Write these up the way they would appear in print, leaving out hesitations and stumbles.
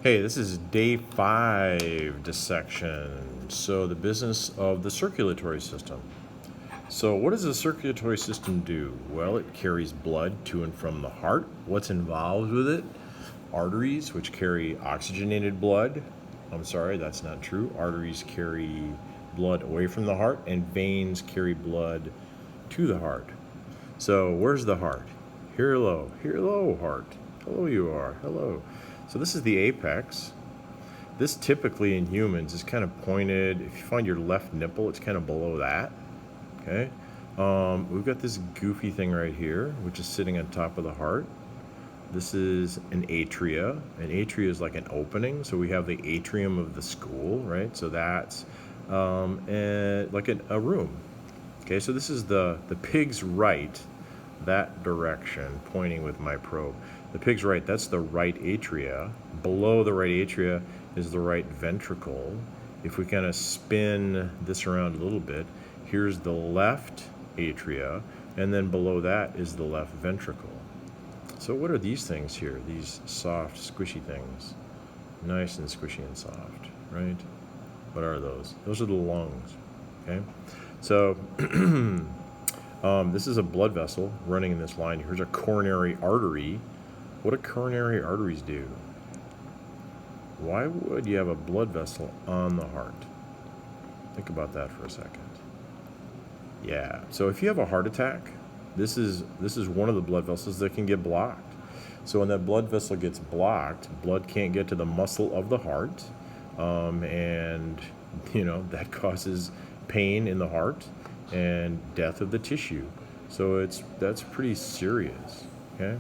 Hey, this is day 5 dissection. So the business of the circulatory system. So what does the circulatory system do? Well, it carries blood to and from the heart. What's involved with it? Arteries, which carry oxygenated blood. I'm sorry, that's not true. Arteries carry blood away from the heart, and veins carry blood to the heart. So where's the heart? Hello, heart. Hello, you are. Hello. So this is the apex. This typically in humans is kind of pointed. If you find your left nipple, it's kind of below that. Okay. We've got this goofy thing right here, which is sitting on top of the heart. This is an atria. An atria is like an opening. So we have the atrium of the skull, right? So that's like a room. Okay, so this is the pig's right, that direction, pointing with my probe. The pig's right, that's the right atria. Below the right atria is the right ventricle. If we kind of spin this around a little bit, here's the left atria, and then below that is the left ventricle. So what are these things here? These soft, squishy things. Nice and squishy and soft, right? What are those? Those are the lungs, okay? So this is a blood vessel running in this line. Here's a coronary artery. What do coronary arteries do? Why would you have a blood vessel on the heart? Think about that for a second. Yeah, so if you have a heart attack, this is one of the blood vessels that can get blocked. So when that blood vessel gets blocked, blood can't get to the muscle of the heart, and that causes pain in the heart and death of the tissue. So that's pretty serious. Okay,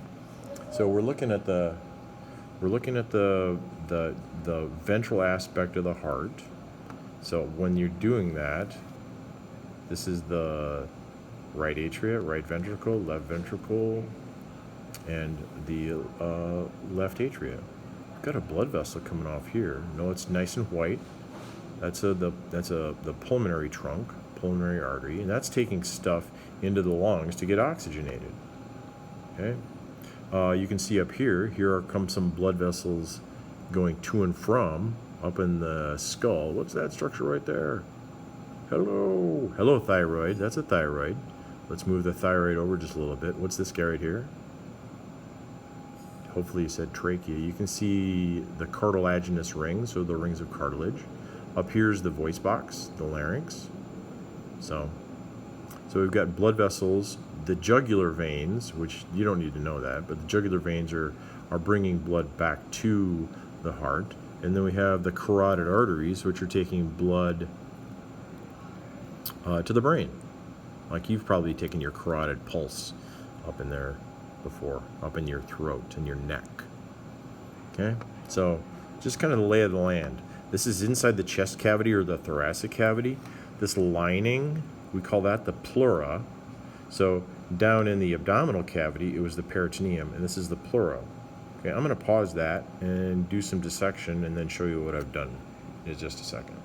so we're looking at the ventral aspect of the heart. So when you're doing that, this is the right atria, right ventricle, left ventricle, and the left atria. We've got a blood vessel coming off here. No, it's nice and white. That's the pulmonary trunk, pulmonary artery, and that's taking stuff into the lungs to get oxygenated. Okay, you can see up here. Here come some blood vessels going to and from up in the skull. What's that structure right there? Hello, thyroid. That's a thyroid. Let's move the thyroid over just a little bit. What's this guy right here? Hopefully you said trachea. You can see the cartilaginous rings, so the rings of cartilage. Up here's the voice box, the larynx. So we've got blood vessels, the jugular veins, which you don't need to know that, but the jugular veins are bringing blood back to the heart. And then we have the carotid arteries, which are taking blood to the brain. Like you've probably taken your carotid pulse up in there before, up in your throat and your neck. Okay, so just kind of the lay of the land. This is inside the chest cavity or the thoracic cavity. This lining, we call that the pleura. So down in the abdominal cavity, it was the peritoneum, and this is the pleura. Okay, I'm going to pause that and do some dissection and then show you what I've done in just a second.